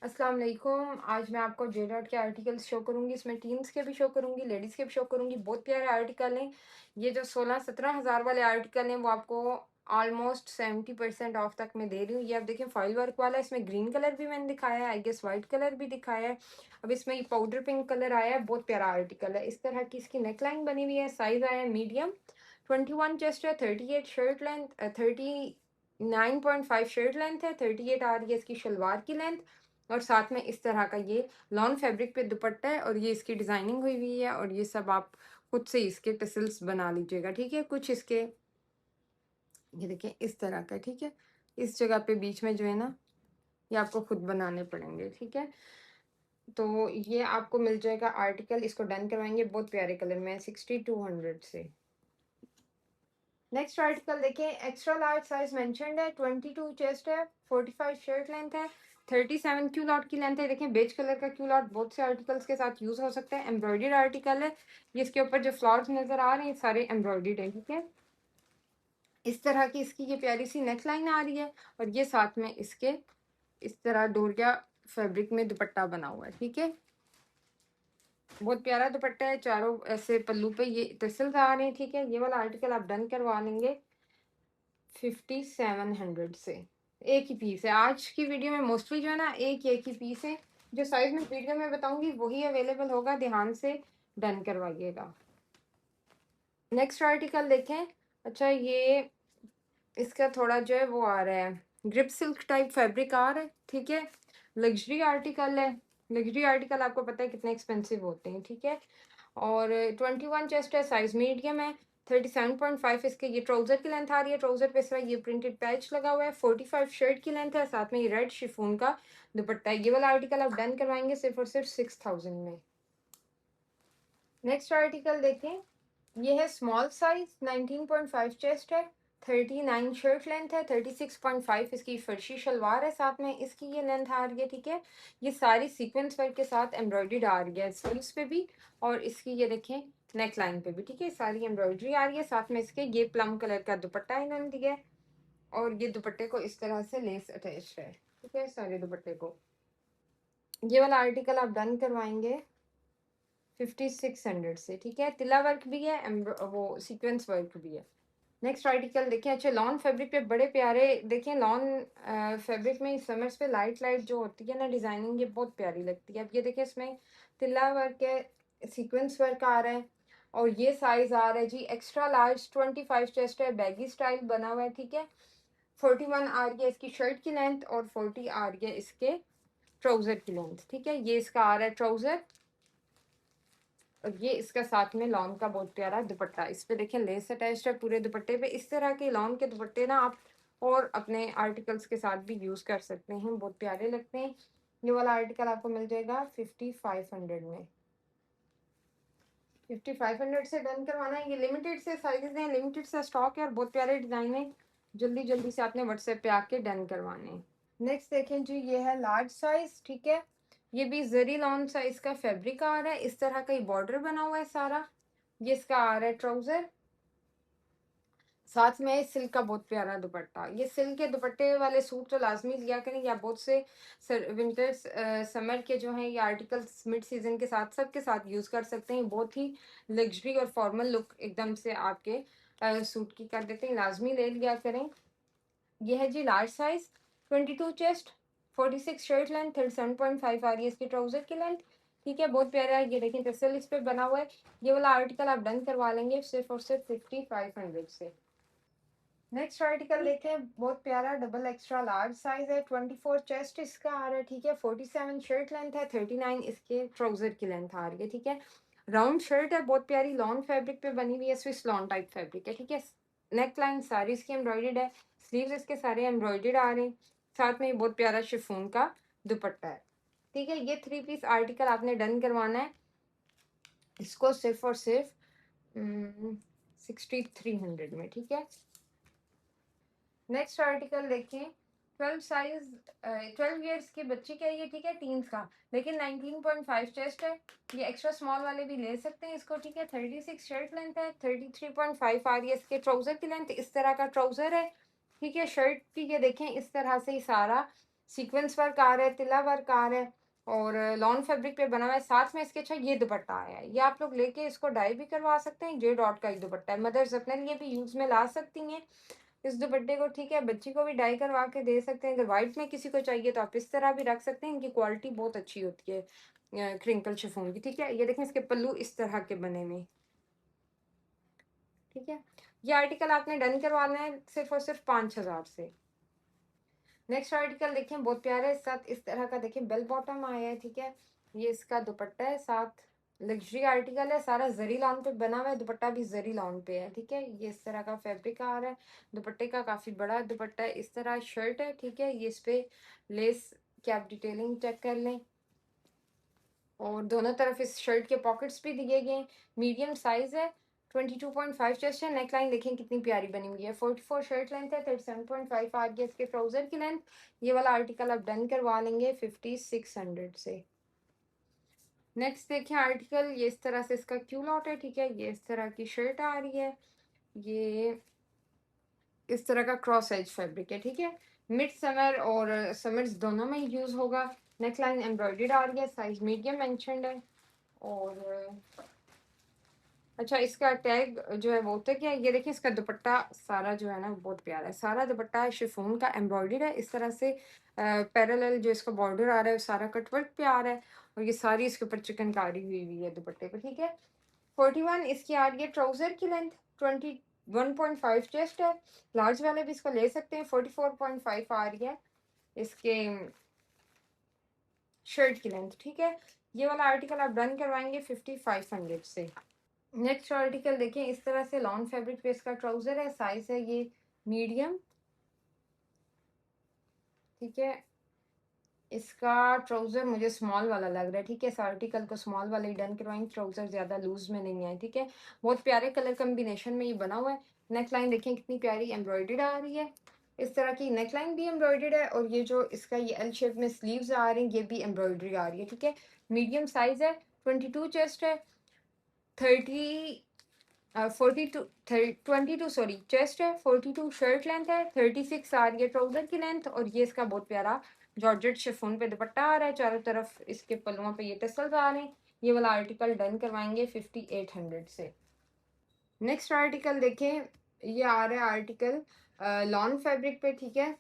अस्सलाम वालेकुम। आज मैं आपको जेडॉट के आर्टिकल्स शो करूँगी। इसमें टीन्स के भी शो करूँगी, लेडीज़ के भी शो करूँगी। बहुत प्यारे आर्टिकल हैं। ये जो 16-17 हज़ार वाले आर्टिकल हैं वो आपको ऑलमोस्ट 70% ऑफ तक मैं दे रही हूँ। ये आप देखें फॉइल वर्क वाला है। इसमें ग्रीन कलर भी मैंने दिखाया है, आई गेस वाइट कलर भी दिखाया है। अब इसमें ये पाउडर पिंक कलर आया है, बहुत प्यारा आर्टिकल है। इस तरह की इसकी नेक लाइन बनी हुई है। साइज़ आया है मीडियम, 21 चेस्ट है, 38 शर्ट लेंथ, 39.5 शर्ट लेंथ है, 38 आ रही है इसकी शलवार की लेंथ। और साथ में इस तरह का ये लॉन फैब्रिक पे दुपट्टा है और ये इसकी डिजाइनिंग हुई हुई है और ये सब आप खुद से इसके टसल्स बना लीजिएगा, ठीक है। कुछ इसके ये देखिए इस तरह का, ठीक है। इस जगह पे बीच में जो है ना, ये आपको खुद बनाने पड़ेंगे, ठीक है। तो ये आपको मिल जाएगा आर्टिकल, इसको डन करवाएंगे बहुत प्यारे कलर में 6200 से। नेक्स्ट आर्टिकल देखें, एक्स्ट्रा लार्ज साइज मेंशन्ड है, 22 चेस्ट है, 45 शर्ट लेंथ है, 37 क्यू लॉट की लेंथ है। देखें बेज कलर का क्यू लॉट बहुत से आर्टिकल्स के साथ यूज हो सकता है। एम्ब्रॉयडर्ड आर्टिकल है, ये इसके ऊपर जो फ्लावर्स नजर आ रहे हैं सारे एम्ब्रॉयडर्ड है, ठीक है। इस तरह की इसकी ये प्यारी सी नेक लाइन आ रही है और ये साथ में इसके इस तरह डोरिया फैब्रिक में दुपट्टा बना हुआ है, ठीक है। बहुत प्यारा दुपट्टा है, चारों ऐसे पल्लू पे ये टसल्स आ रहे हैं, ठीक है। ये वाला आर्टिकल आप डन करवा लेंगे 5700 से। एक ही पीस है आज की वीडियो में, मोस्टली जो है ना एक ही पीस है। जो साइज में वीडियो में बताऊंगी वही अवेलेबल होगा, ध्यान से डन करवाइएगा। नेक्स्ट आर्टिकल देखें। अच्छा ये इसका थोड़ा जो है वो आ रहा है, ग्रिप सिल्क टाइप फैब्रिक आ रहा है, ठीक है। लग्जरी आर्टिकल है। लग्जरी आर्टिकल आपको पता है कितने एक्सपेंसिव होते हैं, ठीक है। और 21 चेस्ट है, साइज मीडियम है, 37.5 इसके ये ट्राउजर की लेंथ आ रही है। ट्राउजर पे इस तरह ये प्रिंटेड पैच लगा हुआ है, 45 शर्ट की लेंथ है, साथ में ये रेड शिफॉन का दुपट्टा है। ये वाला आर्टिकल आप डन करवाएंगे सिर्फ और सिर्फ 6000 में। नेक्स्ट आर्टिकल देखें, ये है स्मॉल साइज, 19.5 चेस्ट है, 39 शर्ट लेंथ है, 36.5 इसकी फर्शी शलवार है, साथ में इसकी ये लेंथ आ रही है, ठीक है। ये सारी सीक्वेंस वर्क के साथ एम्ब्रॉयडर्ड आ रही है स्लीव्स पे भी और इसकी ये देखें नेक लाइन पे भी, ठीक है। सारी एम्ब्रॉयडरी आ रही है, साथ में इसके ये प्लम कलर का दुपट्टा इन्होंने दिया है और ये दुपट्टे को इस तरह से लेस अटैच है, ठीक है। सारे दुपट्टे को ये वाला आर्टिकल आप डन करवाएंगे 5600 से, ठीक है। तिला वर्क भी है, वो सीक्वेंस वर्क भी है। नेक्स्ट आर्टिकल देखें। अच्छा लॉन फैब्रिक पे बड़े प्यारे देखें, लॉन फैब्रिक में समर्स पे लाइट लाइट जो होती है ना डिजाइनिंग, ये बहुत प्यारी लगती है। अब ये देखें इसमें तिल्ला वर्क है, सीक्वेंस वर्क आ रहा है और ये साइज आ रहा है जी एक्स्ट्रा लार्ज, 25 चेस्ट है, बैगी स्टाइल बना हुआ है, ठीक है। 41 आ रही है इसकी शर्ट की लेंथ और 40 आ रही है इसके ट्राउजर की लेंथ, ठीक है। ये इसका आ रहा है ट्राउजर और ये इसका साथ में लॉन का बहुत प्यारा दुपट्टा। इस पे देखें लेस अटैच्ड है पूरे दुपट्टे पे। इस तरह के लॉन के दुपट्टे ना आप और अपने आर्टिकल्स के साथ भी यूज कर सकते हैं, बहुत प्यारे लगते हैं। ये वाला आर्टिकल आपको मिल जाएगा 5500 में। 5500 से डन करवाना है। ये लिमिटेड से साइजेस हैं, लिमिटेड से स्टॉक है और बहुत प्यारे डिजाइन है। जल्दी जल्दी से आपने व्हाट्सएप पे आके डन करवाने हैं। नेक्स्ट देखें जी, ये है लार्ज साइज, ठीक है। ये भी जरी लॉन साइज का फैब्रिक आ रहा है, इस तरह का ये बॉर्डर बना हुआ है सारा। ये इसका आ रहा है ट्राउजर, साथ में सिल्क का बहुत प्यारा दुपट्टा। ये सिल्क के दुपट्टे वाले सूट तो लाजमी लिया करें, या बहुत से विंटर समर के जो हैं ये आर्टिकल्स मिड सीजन के साथ सबके साथ यूज कर सकते हैं। बहुत ही लग्जरी और फॉर्मल लुक एकदम से आपके सूट की कर देते हैं, लाजमी ले लिया करें। ये है जी large size, 22 chest, 46 shirt length, 37.5 आ रही है इसकी ट्राउजर की लेंथ, ठीक है। बहुत प्यारा है, ये देखें टसल इस पे बना हुआ है। ये वाला आर्टिकल आप डन करवा लेंगे सिर्फ और सिर्फ 5500 से। नेक्स्ट आर्टिकल देखें, बहुत प्यारा डबल एक्स्ट्रा लार्ज साइज है, 24 चेस्ट इसका आ रहा है, ठीक है। 47 शर्ट लेंथ है, 39 इसके ट्राउजर की लेंथ आ रही है, ठीक है। राउंड शर्ट है, बहुत प्यारी लॉन फैब्रिक पे बनी हुई है, स्विस लॉन टाइप फैब्रिक है, ठीक है। नेक लाइन सारी इसकी एम्ब्रॉयडर्ड है, स्लीव्स इसके सारे एम्ब्रॉयडर्ड आ रहे हैं, साथ में ये बहुत प्यारा शिफॉन का दुपट्टा है, ठीक है। ये 3 पीस आर्टिकल आपने डन करवाना है, इसको सिर्फ और सिर्फ 6300 में, ठीक है। नेक्स्ट आर्टिकल देखिए, 12 साइज, 12 ईयर्स के बच्चे का ये, ठीक है, टीन्स का, लेकिन 19.5 चेस्ट है। ये एक्स्ट्रा स्मॉल वाले भी ले सकते हैं इसको, ठीक है। 36 शर्ट लेंथ है, 33.5 आ रही है इसके ट्राउजर की लेंथ। इस तरह का ट्राउजर है, ठीक है। शर्ट की ये देखें इस तरह से ही सारा सीक्वेंस वर्क आ रहा है, तिला वर्क आ रहा है और लॉन फैब्रिक पे बना हुआ है। साथ में इसके अच्छा ये दुपट्टा आया है, ये आप लोग लेके इसको डाई भी करवा सकते हैं। जे डॉट का एक दुपट्टा है, मदर्स अपने लिए भी यूज में ला सकती हैं इस दुपट्टे को, ठीक है। बच्ची को भी डाई करवा के दे सकते हैं। अगर व्हाइट में किसी को चाहिए तो आप इस तरह भी रख सकते हैं। इनकी क्वालिटी बहुत अच्छी होती है क्रिंकल शिफॉन की, ठीक है। ये देखें इसके पल्लू इस तरह के बने हुए, ठीक है। ये आर्टिकल आपने डन करवाना है सिर्फ और सिर्फ 5,000 से। नेक्स्ट आर्टिकल देखें, बहुत प्यारा है, साथ इस तरह का देखें बेल बॉटम आया है, ठीक है। ये इसका दुपट्टा है, साथ लग्जरी आर्टिकल है, सारा जरी लॉन पे बना हुआ है, दुपट्टा भी जरी लॉन पे है, ठीक है। ये इस तरह का फैब्रिक आ रहा है, दुपट्टे का काफी बड़ा दुपट्टा है। इस तरह शर्ट है, ठीक है। ये इस पे लेस की आप डिटेलिंग चेक कर लें और दोनों तरफ इस शर्ट के पॉकेट्स भी दिए गए हैं। मीडियम साइज है, 22.5 चेस्ट है। नेक लाइन देखें कितनी प्यारी बनी हुई है। 44 शर्ट लेंथ है, 37.5 आ गया इसके ट्राउजर की लेंथ। ये वाला आर्टिकल आप डन करवा लेंगे 5600 से। नेक्स्ट देखें आर्टिकल, ये इस तरह से इसका क्यू लॉट है, ठीक है। ये इस तरह की शर्ट आ रही है, ये इस तरह का क्रॉस एज फैब्रिक है, ठीक है। मिड समर और समर्स दोनों में यूज होगा। नेक लाइन एम्ब्रॉयडर्ड आ रही है, साइज मीडियम मेंशनड है और अच्छा इसका टैग जो है वो होता है क्या, ये देखिए इसका दुपट्टा सारा जो है ना बहुत प्यारा है। सारा दुपट्टा शिफॉन का एम्ब्रॉयडर्ड है, इस तरह से पैरेलल जो इसका बॉर्डर आ रहा है सारा कटवर्क पे आ रहा है और ये सारी इसके ऊपर चिकनकारी हुई हुई है दुपट्टे पे, ठीक है। 41 इसकी आ रही है ट्राउजर की लेंथ, 21.5 चेस्ट है। लार्ज वाले भी इसको ले सकते हैं। 44.5 आ रही है इसके शर्ट की लेंथ, ठीक है। ये वाला आर्टिकल आप डन करवाएंगे 5500 से। नेक्स्ट आर्टिकल देखें, इस तरह से लॉन फैब्रिक पे इसका ट्राउजर है, साइज है ये मीडियम, ठीक है। इसका ट्राउजर मुझे स्मॉल वाला लग रहा है, ठीक है। इस आर्टिकल को स्मॉल वाले ही डन करवाएंगे, ट्राउजर ज्यादा लूज में नहीं है, ठीक है। बहुत प्यारे कलर कम्बिनेशन में ये बना हुआ है। नेक लाइन देखें कितनी प्यारी एम्ब्रॉयडर्ड आ रही है, इस तरह की नेक लाइन भी एम्ब्रॉयडर्ड है और ये जो इसका ये एल शेप में स्लीव्स आ रही हैं ये भी एम्ब्रॉयडरी आ रही है, ठीक है। मीडियम साइज है, 22 चेस्ट है, 30 42 22 सॉरी चेस्ट है, 42 शर्ट लेंथ है, 36 आ रही है ट्राउजर की लेंथ और ये इसका बहुत प्यारा जॉर्जेट शिफॉन पे दुपट्टा आ रहा है। चारों तरफ इसके पल्लुओं पे ये टसल्स आ रहे हैं। ये वाला आर्टिकल डन करवाएंगे 5800 से। नेक्स्ट आर्टिकल देखें, ये आ रहा है आर्टिकल लॉन फैब्रिक पे, ठीक है।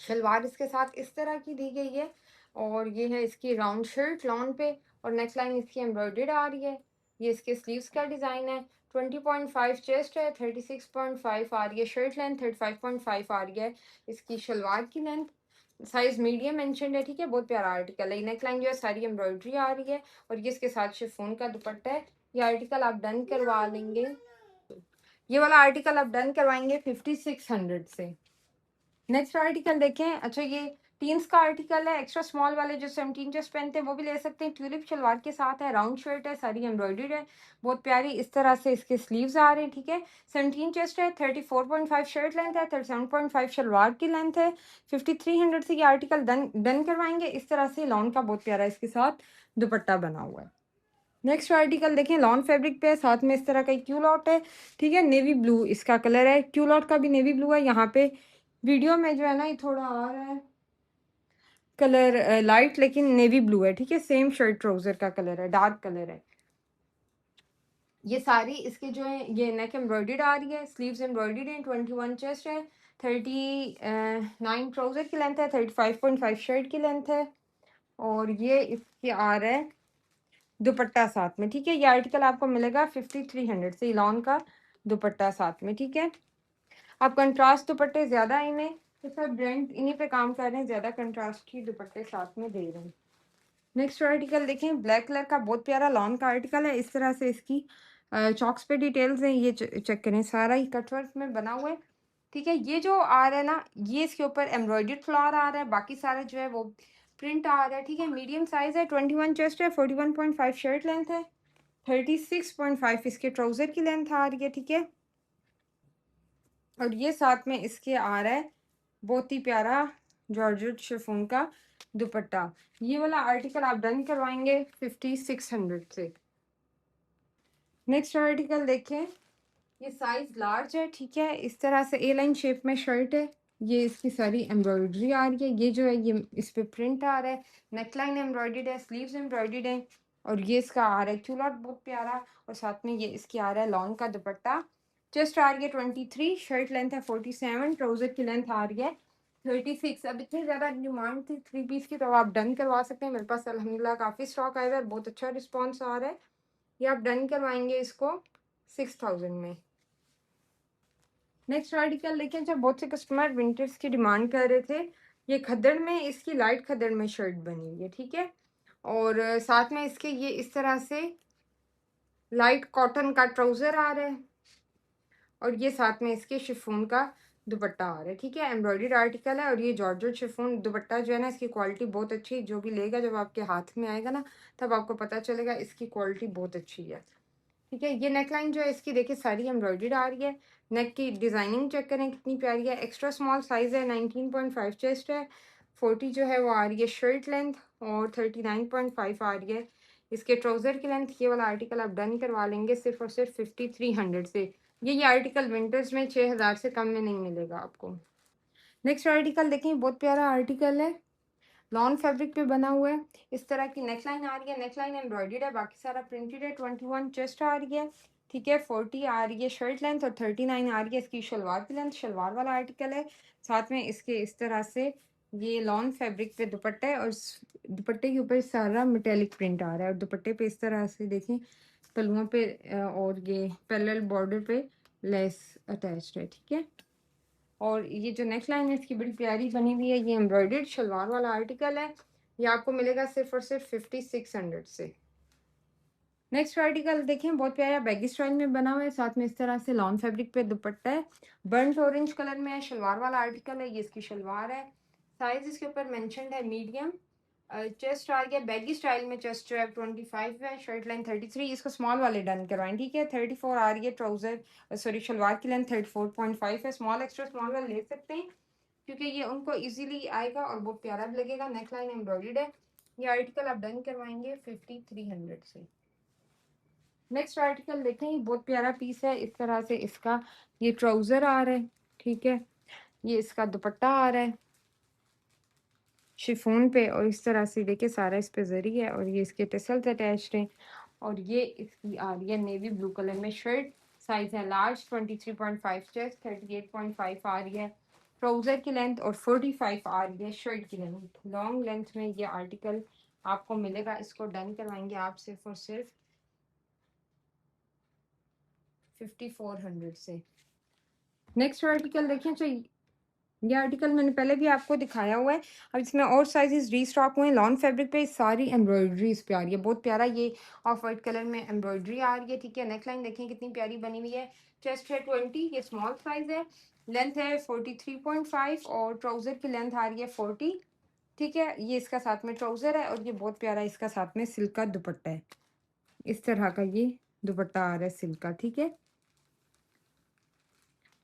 शलवार इसके साथ इस तरह की दी गई है और ये है इसकी राउंड शर्ट लॉन पे और नेक लाइन इसकी एम्ब्रॉयडर्ड आ रही है। ये इसके स्लीव्स का डिज़ाइन है। 20.5 चेस्ट है, 36.5 आ रही है शर्ट लेंथ, 35.5 आ रही है इसकी शलवार की लेंथ। साइज मीडियम मेंशन है, ठीक है। बहुत प्यारा आर्टिकल है। नेक लाइन जो है सारी एम्ब्रॉयडरी आ रही है और ये इसके साथ शिफॉन का दुपट्टा है। ये आर्टिकल आप डन करवा लेंगे, ये वाला आर्टिकल आप डन करवाएंगे 5600 से। नेक्स्ट आर्टिकल देखें, अच्छा ये टीन्स का आर्टिकल है। एक्स्ट्रा स्मॉल वाले जो 17 चेस्ट पहनते हैं वो भी ले सकते हैं। ट्यूलिप शलवार के साथ है, राउंड शर्ट है, सारी एम्ब्रॉयडर्ड है, बहुत प्यारी। इस तरह से इसके स्लीव्स आ रहे हैं, ठीक है। 17 चेस्ट है, 34.5 शर्ट लेंथ है, 37.5 शलवार की लेंथ है। 5300 से ये आर्टिकल डन करवाएंगे। इस तरह से लॉन का बहुत प्यारा इसके साथ दुपट्टा बना हुआ है। नेक्स्ट आर्टिकल देखें, लॉन फैब्रिक पे है, साथ में इस तरह का क्यू लॉट है, ठीक है। नेवी ब्लू इसका कलर है, क्यू लॉट का भी नेवी ब्लू है। यहाँ पे वीडियो में जो है ना ये थोड़ा आ रहा है कलर लाइट, लेकिन नेवी ब्लू है, ठीक है। सेम शर्ट ट्राउजर का कलर है, डार्क कलर है। ये सारी इसके जो है ये नेक एम्ब्रॉयडर्ड आ रही है, स्लीव्स एम्ब्रॉयडर्ड है। 21 चेस्ट है, 39 ट्राउजर की लेंथ है, 35.5 शर्ट की लेंथ है और ये इसके आ रहा है दुपट्टा साथ में, ठीक है। ये आर्टिकल आपको मिलेगा 5300 से, लॉन का दुपट्टा साथ में, ठीक है। आप कंट्रास्ट दुपट्टे ज्यादा इन्हें तो सब ब्रांड इन्हीं पे काम कर रहे हैं, ज्यादा कंट्रास्ट ही दुपट्टे साथ में दे रहे हैं। नेक्स्ट आर्टिकल देखें, ब्लैक कलर का बहुत प्यारा लॉन का आर्टिकल है। इस तरह से इसकी चॉक्स पे डिटेल्स हैं, ये चेक करें, सारा ही कटवर्क में बना हुआ है, ठीक है। ये जो आ रहा है ना ये इसके ऊपर एम्ब्रॉयडर्ड फ्लावर आ रहा है, बाकी सारा जो है वो प्रिंट आ रहा है, ठीक है। मीडियम साइज है, 21 चेस्ट है, 41.5 शर्ट लेंथ है, 36.5 इसके ट्राउजर की लेंथ आ रही है, ठीक है। और ये साथ में इसके आ रहा है बहुत ही प्यारा जॉर्जेट शिफॉन का दुपट्टा। ये वाला आर्टिकल आप डन करवाएंगे 5600 से। नेक्स्ट आर्टिकल देखें, ये साइज लार्ज है, ठीक है। इस तरह से ए लाइन शेप में शर्ट है, ये इसकी सारी एम्ब्रॉयडरी आ रही है। ये जो है ये इस पे प्रिंट आ रहा है, नेकलाइन एम्ब्रॉयडर्ड है, स्लीव्स एम्ब्रॉयडर्ड है, और ये इसका आ रहा है क्यूलॉट बहुत प्यारा, और साथ में ये इसकी आ रहा है लॉन का दुपट्टा। चेस्ट आ रही है 23, शर्ट लेंथ है 47, ट्राउजर की लेंथ आ रही है 36। अब इतनी ज़्यादा डिमांड थी 3 पीस की, तो आप डन करवा सकते हैं। मेरे पास अल्हम्दुलिल्लाह काफ़ी स्टॉक आया हुआ है, बहुत अच्छा रिस्पॉन्स आ रहा है। ये आप डन करवाएंगे इसको 6000 में। नेक्स्ट आर्टिकल देखें, जब बहुत से कस्टमर विंटर्स की डिमांड कर रहे थे, ये खद्दड़ में, इसकी लाइट खद्दड़ में शर्ट बनी हुई है, ठीक है। और साथ में इसके ये इस तरह से लाइट कॉटन का ट्राउजर आ रहा है, और ये साथ में इसके शिफॉन का दुपट्टा आ रहा है, ठीक है। एम्ब्रॉयडर्ड आर्टिकल है, और ये जॉर्जेट शिफॉन दुपट्टा जो है ना, इसकी क्वालिटी बहुत अच्छी है। जो भी लेगा, जब आपके हाथ में आएगा ना, तब आपको पता चलेगा इसकी क्वालिटी बहुत अच्छी है, ठीक है। ये नेकलाइन जो है इसकी देखिए सारी एम्ब्रॉयडर्ड आ रही है। नेक की डिज़ाइनिंग चेक करें कितनी प्यारी है। एक्स्ट्रा स्मॉल साइज़ है, 19.5 चेस्ट है, 40 जो है वो आ रही है शर्ट लेंथ, और 39.5 आ रही है इसके ट्राउज़र की लेंथ। ये वाला आर्टिकल आप डन करवा लेंगे सिर्फ और सिर्फ 5300 से। ये आर्टिकल विंटर्स में 6000 से कम में नहीं मिलेगा आपको। नेक्स्ट आर्टिकल देखें, बहुत प्यारा आर्टिकल है, लॉन फैब्रिक पे बना हुआ है। इस तरह की नेकलाइन आ रही है, नेकलाइन एम्ब्रॉयडर्ड है, बाकी सारा प्रिंटेड है। 21 चेस्ट आ रही है, ठीक है। 40 आ रही है शर्ट लेंथ, और 39 आ रही है इसकी शलवार की लेंथ। शलवार वाला आर्टिकल है, साथ में इसके इस तरह से ये लॉन फैब्रिक पे दुपट्टा है, और दुपट्टे के ऊपर सारा मेटेलिक प्रिंट आ रहा है, और दुपट्टे पे इस तरह से देखें तलुओं पे और ये पैरेलल बॉर्डर पे लेस अटैच्ड है, ठीक है। और ये जो नेक लाइन है इसकी बड़ी प्यारी बनी हुई है। ये एम्ब्रॉयडर्ड शलवार वाला आर्टिकल है, ये आपको मिलेगा सिर्फ और सिर्फ 5600 से। नेक्स्ट आर्टिकल देखें, बहुत प्यारा बैगी स्टाइल में बना हुआ है, साथ में इस तरह से लॉन फैब्रिक पे दुपट्टा है, बर्न्ट ऑरेंज कलर में है, शलवार वाला आर्टिकल है। ये इसकी शलवार है, साइज इसके ऊपर मेंशन्ड है मीडियम। चेस्ट आ गया बैगी स्टाइल में, चेस्ट जो है 25 है, शर्ट लाइन 33। इसको स्मॉल वाले डन करवाएं, ठीक है। 34 आ रही है ट्राउजर, सॉरी शलवार की लेंथ 34.5 है। स्मॉल एक्स्ट्रा स्मॉल वाले ले सकते हैं, क्योंकि ये उनको इजीली आएगा और बहुत प्यारा भी लगेगा। नेक लाइन एम्ब्रॉयडर्ड है। ये आर्टिकल आप डन करवाएंगे 5300 से। नेक्स्ट आर्टिकल देखें, ये बहुत प्यारा पीस है। इस तरह से इसका ये ट्राउजर आ रहा है, ठीक है। ये इसका दुपट्टा आ रहा है शिफॉन पे, और इस तरह से देखिए सारा इस पे जरी है, और ये इसके टेसल्स अटैच्ड हैं। और ये इसकी आ रही है नेवी ब्लू कलर में शर्ट, साइज है लार्ज, 23.5 चेस्ट, 38.5 आ रही है ट्राउजर की लेंथ, और 45 आ रही है शर्ट की लेंथ। लॉन्ग लेंथ में ये आर्टिकल आपको मिलेगा। इसको डन करवाएंगे आप सिर्फ और सिर्फ 5400 से। नेक्स्ट आर्टिकल देखें, जो ये आर्टिकल मैंने पहले भी आपको दिखाया हुआ है, अब इसमें और साइजेस रीस्टॉक हुए हैं। लॉन फैब्रिक पे सारी एम्ब्रॉयडरी इस पे आ रही है, बहुत प्यारा। ये ऑफ वाइट कलर में एम्ब्रॉयडरी आ रही है, ठीक है। नेकलाइन देखें कितनी प्यारी बनी हुई है। चेस्ट है 20, ये स्मॉल साइज है, लेंथ है 43.5, और ट्राउजर की लेंथ आ रही है 40, ठीक है। ये इसका साथ में ट्राउजर है, और ये बहुत प्यारा इसका साथ में सिल्क का दुपट्टा है। इस तरह का ये दुपट्टा आ रहा है सिल्क का, ठीक है।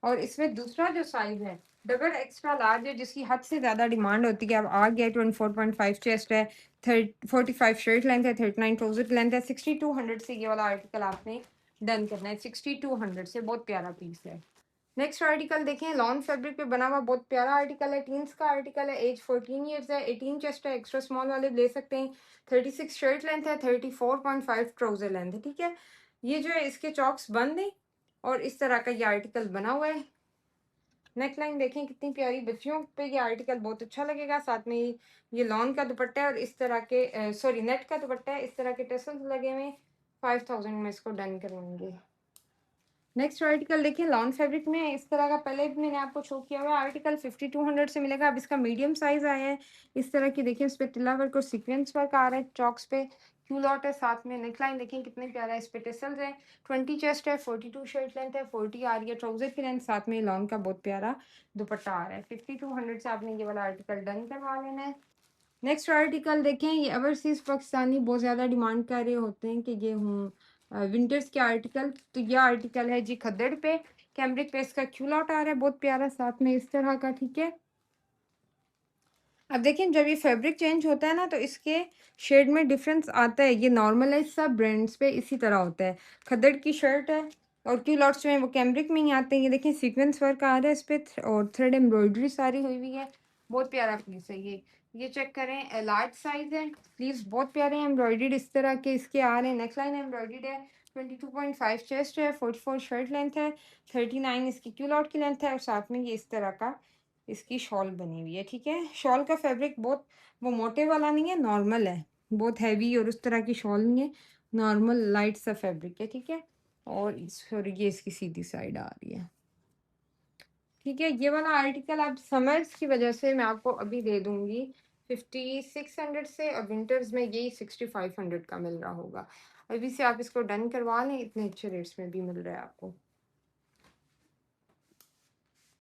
और इसमें दूसरा जो साइज है डबल एक्स्ट्रा लार्ज है, जिसकी हद से ज़्यादा डिमांड होती है। अब आ गया 24.5 चेस्ट है, 45 शर्ट लेंथ है, 39 ट्राउजर की लेंथ है। 6200 से ये वाला आर्टिकल आपने डन करना है, 6200 से। बहुत प्यारा पीस है। नेक्स्ट आर्टिकल देखें, लॉन फैब्रिक पे बना हुआ बहुत प्यारा आर्टिकल है, टीन्स का आर्टिकल है, एज 14 ईयर्स है, 18 चेस्ट है, एक्स्ट्रा स्मॉल वाले ले सकते हैं। 36 शर्ट लेंथ है, 34.5 ट्राउजर लेंथ है, ठीक है। ये जो है इसके चॉक्स बंद है, और इस तरह का ये आर्टिकल बना हुआ है। नेकलाइन देखें कितनी प्यारी, बच्चियों पे ये आर्टिकल बहुत अच्छा लगेगा। साथ में ये लॉन का दुपट्टा है, और इस तरह के सॉरी नेट का दुपट्टा है, इस तरह के टेसल्स लगे हुए। 5000 में इसको डन करवाएंगे। नेक्स्ट आर्टिकल देखिए, लॉन फैब्रिक में इस तरह का, पहले भी मैंने आपको शो किया हुआ है आर्टिकल, 5200 से मिलेगा। अब इसका मीडियम साइज आया है, इस तरह की देखिए, इस पे टिल्ला वर्क और सीक्वेंस वर्क आ रहा है चॉक्स पे, क्यू लॉट है। साथ में नेकलाइन देखें कितने प्यारा है, इस पे टेसल्स है। 20 चेस्ट है, 42 शर्ट लेंथ है, 40 आ रही है ट्राउजर की लेंथ, साथ में लॉन का बहुत प्यारा दुपट्टा आ रहा है। 5200 से आपने ये वाला आर्टिकल डन करवा लेना है। नेक्स्ट आर्टिकल देखें, ये ओवरसीज पाकिस्तानी बहुत ज़्यादा डिमांड कर रहे होते हैं कि ये हूँ विंटर्स के आर्टिकल, तो ये आर्टिकल है जी खद्दड़ पे, कैमरिक पे इसका क्यू लॉट आ रहा है बहुत प्यारा, साथ में इस तरह का, ठीक है। अब देखिए, जब ये फैब्रिक चेंज होता है ना, तो इसके शेड में डिफरेंस आता है। ये नॉर्मल है, सब ब्रांड्स पे इसी तरह होता है। खद्दड़ की शर्ट है, और क्यूलॉट्स जो हैं वो कैमरिक में ही आते हैं। ये देखें सीक्वेंस वर्क आ रहा है इस पे और थ्रेड एम्ब्रॉयडरी सारी हुई हुई है। बहुत प्यारा पीस है ये चेक करें, लार्ज साइज है। स्लीव्स बहुत प्यारे हैं, एम्ब्रॉयडर्ड इस तरह के इसके आ रहे हैं। नेक लाइन एम्ब्रॉयडर्ड है। 22.5 चेस्ट है, 44 शर्ट लेंथ है, 39 इसकी क्यूलॉट की लेंथ है और साथ में ये इस तरह का इसकी शॉल बनी हुई है। ठीक है, शॉल का फैब्रिक बहुत वो मोटे वाला नहीं है, नॉर्मल है, बहुत हैवी और उस तरह की शॉल नहीं है, नॉर्मल लाइट सा फैब्रिक है। ठीक है, और ये इसकी सीधी साइड आ रही है। ठीक है, ये वाला आर्टिकल आप समर्स की वजह से मैं आपको अभी दे दूंगी 5600 से, और विंटर्स में यही 6500 का मिल रहा होगा। अभी से आप इसको डन करवा लें, इतने अच्छे रेट्स में भी मिल रहा है आपको।